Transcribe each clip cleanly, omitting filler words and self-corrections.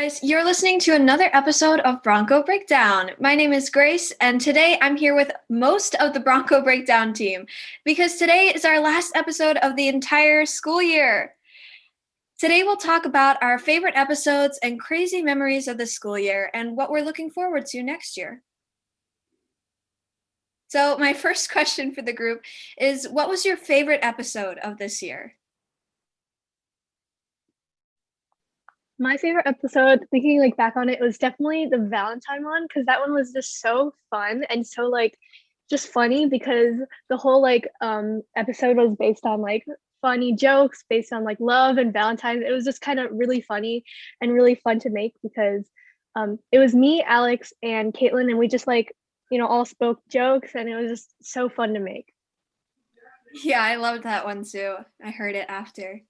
guys, you're listening to another episode of Bronco Breakdown. My name is Grace, and today I'm here with most of the Bronco Breakdown team because today is our last episode of the entire school year. Today we'll talk about our favorite episodes and crazy memories of the school year and what we're looking forward to next year. So my first question for the group is, what was your favorite episode of this year? My favorite episode, thinking like back on it, was definitely the Valentine one because that one was just so fun and so like just funny because the whole episode was based on like funny jokes based on like love and Valentine's. It was just kind of really funny and really fun to make because it was me, Alex, and Caitlin, and we just all spoke jokes and it was just so fun to make. Yeah, I loved that one too. I heard it after.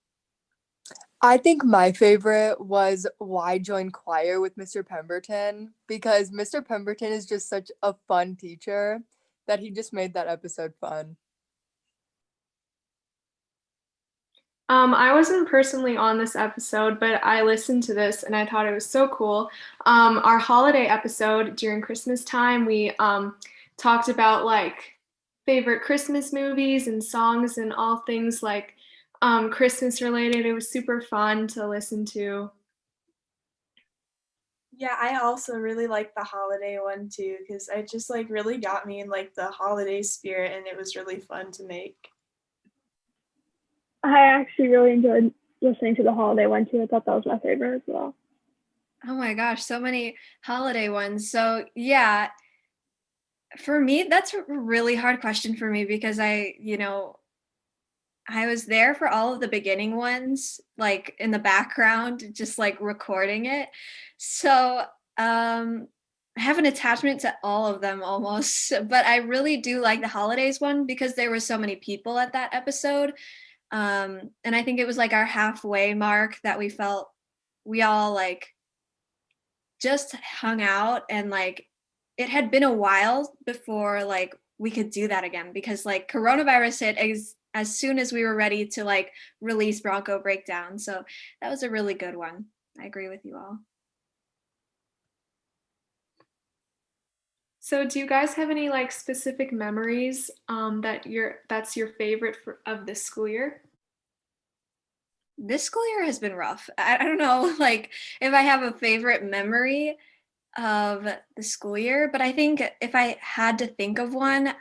I think my favorite was Why Join Choir with Mr. Pemberton because Mr. Pemberton is just such a fun teacher that he just made that episode fun. I wasn't personally on this episode, but I listened to this and I thought it was so cool. Our holiday episode during Christmas time, we talked about like favorite Christmas movies and songs and all things like Christmas related. It was super fun to listen to. Yeah, I also really like the holiday one too because it just like really got me in like the holiday spirit and it was really fun to make. I actually really enjoyed listening to the holiday one too. I thought that was my favorite as well. Oh my gosh, so many holiday ones. So yeah, for me, that's a really hard question for me because I was there for all of the beginning ones, like in the background, just like recording it. So I have an attachment to all of them almost, but I really do like the holidays one because there were so many people at that episode. And I think it was like our halfway mark that we felt we all like just hung out and like it had been a while before like we could do that again because like coronavirus hit as soon as we were ready to like release Bronco Breakdown. So that was a really good one. I agree with you all. So do you guys have any like specific memories that's your favorite of this school year? This school year has been rough. I don't know like if I have a favorite memory of the school year, but I think if I had to think of one,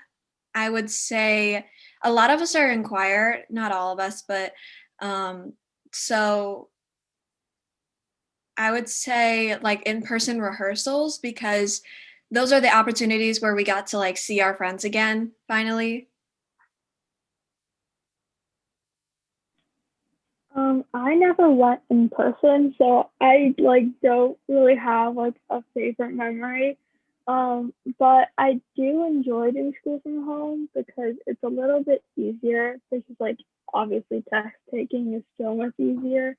I would say a lot of us are in choir, not all of us, but so I would say like in-person rehearsals because those are the opportunities where we got to like see our friends again finally. I never went in person, so I like don't really have like a favorite memory. But I do enjoy doing school from home because it's a little bit easier. This is like obviously test taking is so much easier.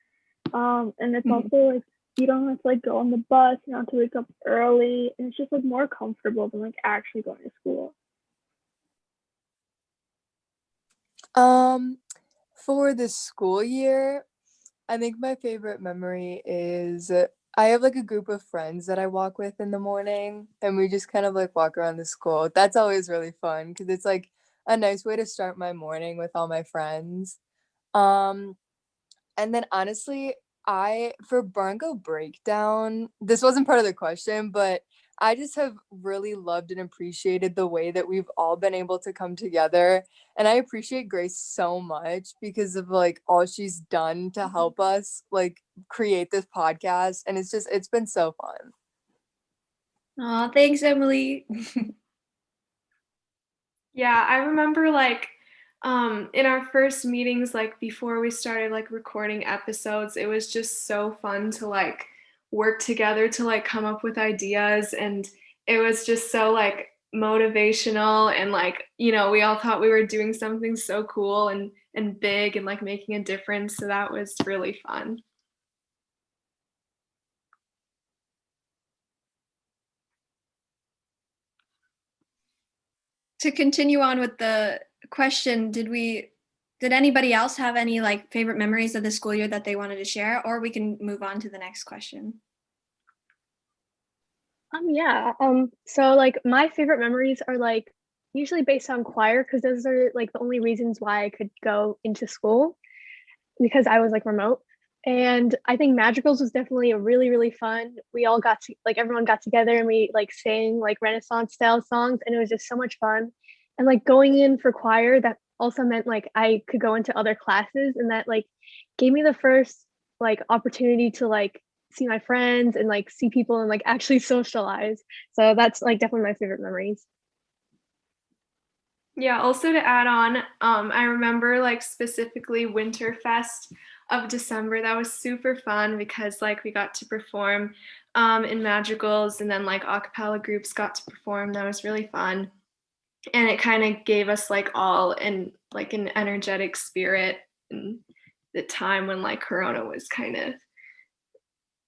And it's also like you don't have to like go on the bus, you don't have to wake up early, and it's just like more comfortable than like actually going to school. For the school year, I think my favorite memory is I have like a group of friends that I walk with in the morning and we just kind of like walk around the school. That's always really fun because it's like a nice way to start my morning with all my friends. Um, and then honestly, I for Bronco Breakdown, this wasn't part of the question, but I just have really loved and appreciated the way that we've all been able to come together. And I appreciate Grace so much because of like all she's done to help us like create this podcast. And it's been so fun. Oh, thanks, Emily. Yeah, I remember like in our first meetings, like before we started like recording episodes, it was just so fun to like work together to like come up with ideas, and it was just so like motivational, and like, we all thought we were doing something so cool and big and like making a difference. So that was really fun. To continue on with the question, did anybody else have any like favorite memories of the school year that they wanted to share, or we can move on to the next question? Yeah. So like my favorite memories are like usually based on choir because those are like the only reasons why I could go into school because I was like remote. And I think Madrigals was definitely a really, really fun. We all got to like everyone got together and we like sang like Renaissance style songs and it was just so much fun. And like going in for choir, that also meant like I could go into other classes and that like gave me the first like opportunity to like see my friends and like see people and like actually socialize. So that's like definitely my favorite memories. Yeah, also to add on, I remember like specifically Winterfest of December. That was super fun because like we got to perform in madrigals and then like a cappella groups got to perform. That was really fun. And it kind of gave us like all in like an energetic spirit in the time when like Corona was kind of,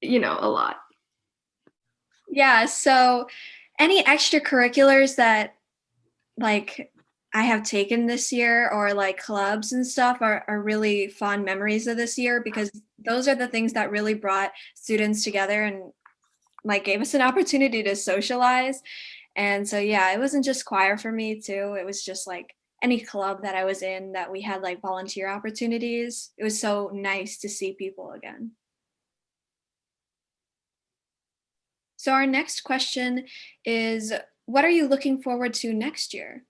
a lot. Yeah, so any extracurriculars that like I have taken this year or like clubs and stuff are really fond memories of this year because those are the things that really brought students together and like gave us an opportunity to socialize. And so yeah, it wasn't just choir for me too. It was just like any club that I was in that we had like volunteer opportunities. It was so nice to see people again. So our next question is, what are you looking forward to next year?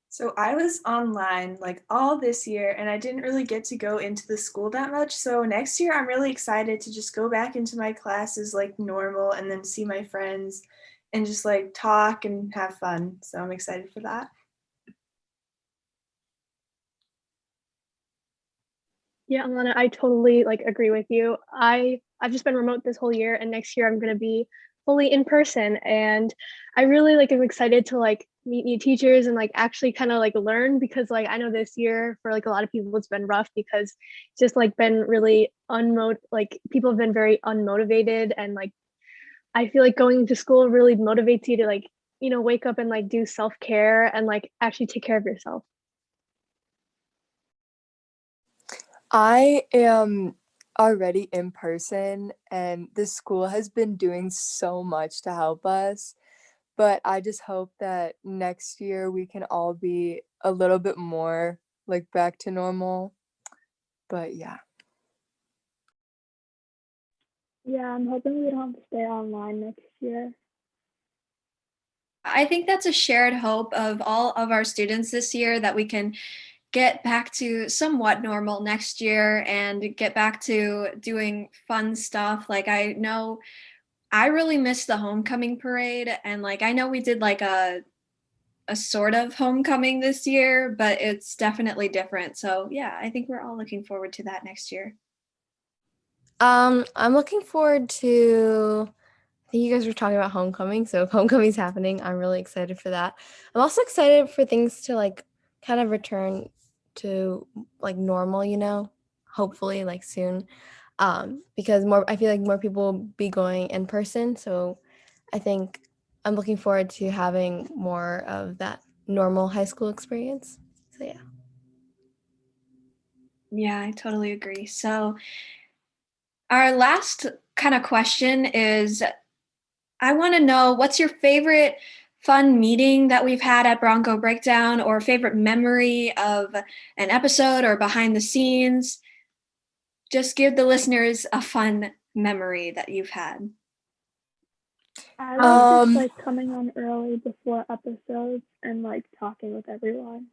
So I was online like all this year and I didn't really get to go into the school that much. So next year I'm really excited to just go back into my classes like normal and then see my friends and just like talk and have fun. So I'm excited for that. Yeah, Alana, I totally like agree with you. I've just been remote this whole year, and next year I'm gonna be fully in person, and I really like am excited to like meet new teachers and like actually kind of like learn because like I know this year for like a lot of people it's been rough because it's just like been really like people have been very unmotivated and like I feel like going to school really motivates you to like wake up and like do self-care and like actually take care of yourself. I am already in person, and the school has been doing so much to help us. But I just hope that next year we can all be a little bit more like back to normal. But yeah. Yeah, I'm hoping we don't have to stay online next year. I think that's a shared hope of all of our students this year that we can get back to somewhat normal next year and get back to doing fun stuff. Like I know I really miss the homecoming parade and like I know we did like a sort of homecoming this year, but it's definitely different. So yeah, I think we're all looking forward to that next year. I'm looking forward to, I think you guys were talking about homecoming, so if homecoming's happening, I'm really excited for that. I'm also excited for things to like kind of return to like normal, hopefully like soon. Because I feel like more people will be going in person, so I think I'm looking forward to having more of that normal high school experience. So yeah. Yeah, I totally agree. So our last kind of question is I want to know what's your favorite fun meeting that we've had at Bronco Breakdown or favorite memory of an episode or behind the scenes? Just give the listeners a fun memory that you've had. I love just Um like coming on early before episodes and like talking with everyone.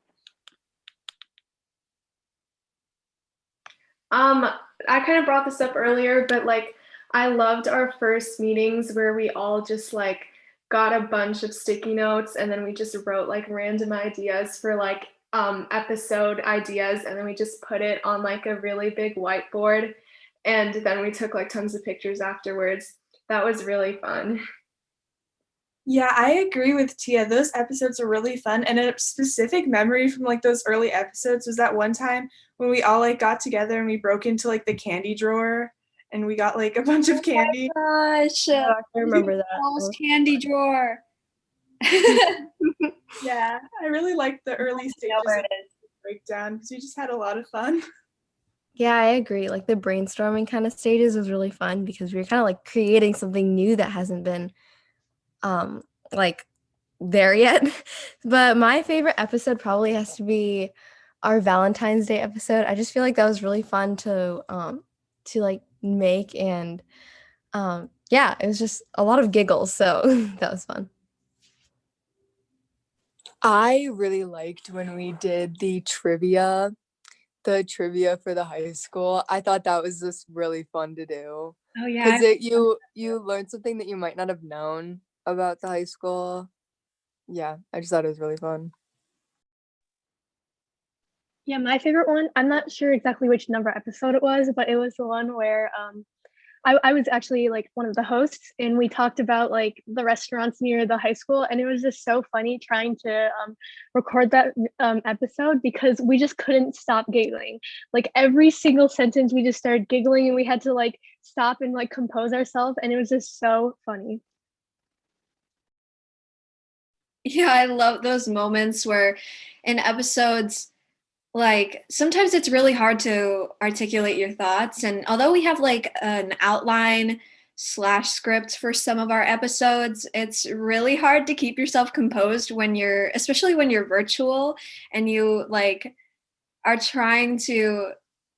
I kind of brought this up earlier, but like I loved our first meetings where we all just like got a bunch of sticky notes and then we just wrote like random ideas for like episode ideas and then we just put it on like a really big whiteboard and then we took like tons of pictures afterwards. That was really fun. Yeah, I agree with Tia. Those episodes are really fun. And a specific memory from like those early episodes was that one time when we all like got together and we broke into like the candy drawer and we got like a bunch of candy. Gosh, Oh, I remember that. Paul's candy drawer. Yeah, I really liked the early I know stages where of it is. breakdown because we just had a lot of fun. Yeah, I agree. Like the brainstorming kind of stages was really fun because we were kind of like creating something new that hasn't been um like there yet. But my favorite episode probably has to be our Valentine's Day episode. I just feel like that was really fun to like make, and yeah, it was just a lot of giggles, so that was fun. I really liked when we did the trivia for the high school. I thought that was just really fun to do Oh yeah. because you learned something that you might not have known about the high school. Yeah, I just thought it was really fun. Yeah, my favorite one, I'm not sure exactly which number episode it was, but it was the one where I was actually like one of the hosts, and we talked about like the restaurants near the high school, and it was just so funny trying to record that episode because we just couldn't stop giggling. Like every single sentence, we just started giggling, and we had to like stop and like compose ourselves, and it was just so funny. Yeah, I love those moments where in episodes, like sometimes it's really hard to articulate your thoughts. And although we have like an outline slash script for some of our episodes, it's really hard to keep yourself composed when you're, especially when you're virtual and you like are trying to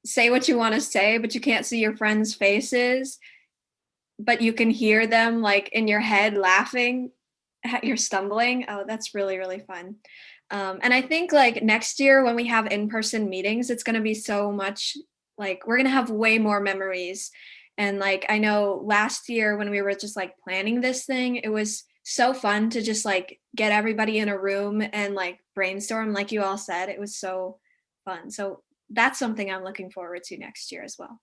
say what you want to say, but you can't see your friends' faces, but you can hear them like in your head laughing at your stumbling. Oh, that's really, really fun. And I think like next year when we have in-person meetings, it's going to be so much like we're going to have way more memories. And like I know last year when we were just like planning this thing, it was so fun to just like get everybody in a room and like brainstorm, like you all said. It was so fun. So that's something I'm looking forward to next year as well.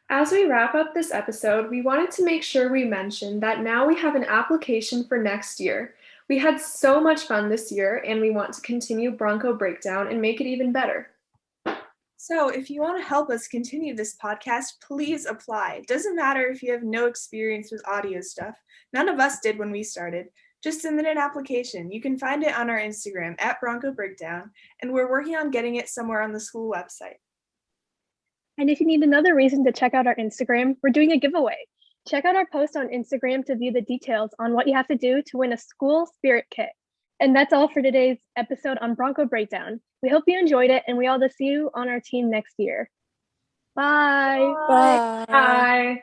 As we wrap up this episode, we wanted to make sure we mentioned that now we have an application for next year. We had so much fun this year, and we want to continue Bronco Breakdown and make it even better. So if you want to help us continue this podcast, please apply. It doesn't matter if you have no experience with audio stuff. None of us did when we started. Just submit an application. You can find it on our Instagram at Bronco Breakdown, and we're working on getting it somewhere on the school website. And if you need another reason to check out our Instagram, we're doing a giveaway. Check out our post on Instagram to view the details on what you have to do to win a school spirit kit. And that's all for today's episode on Bronco Breakdown. We hope you enjoyed it, and we all see you on our team next year. Bye. Bye. Bye.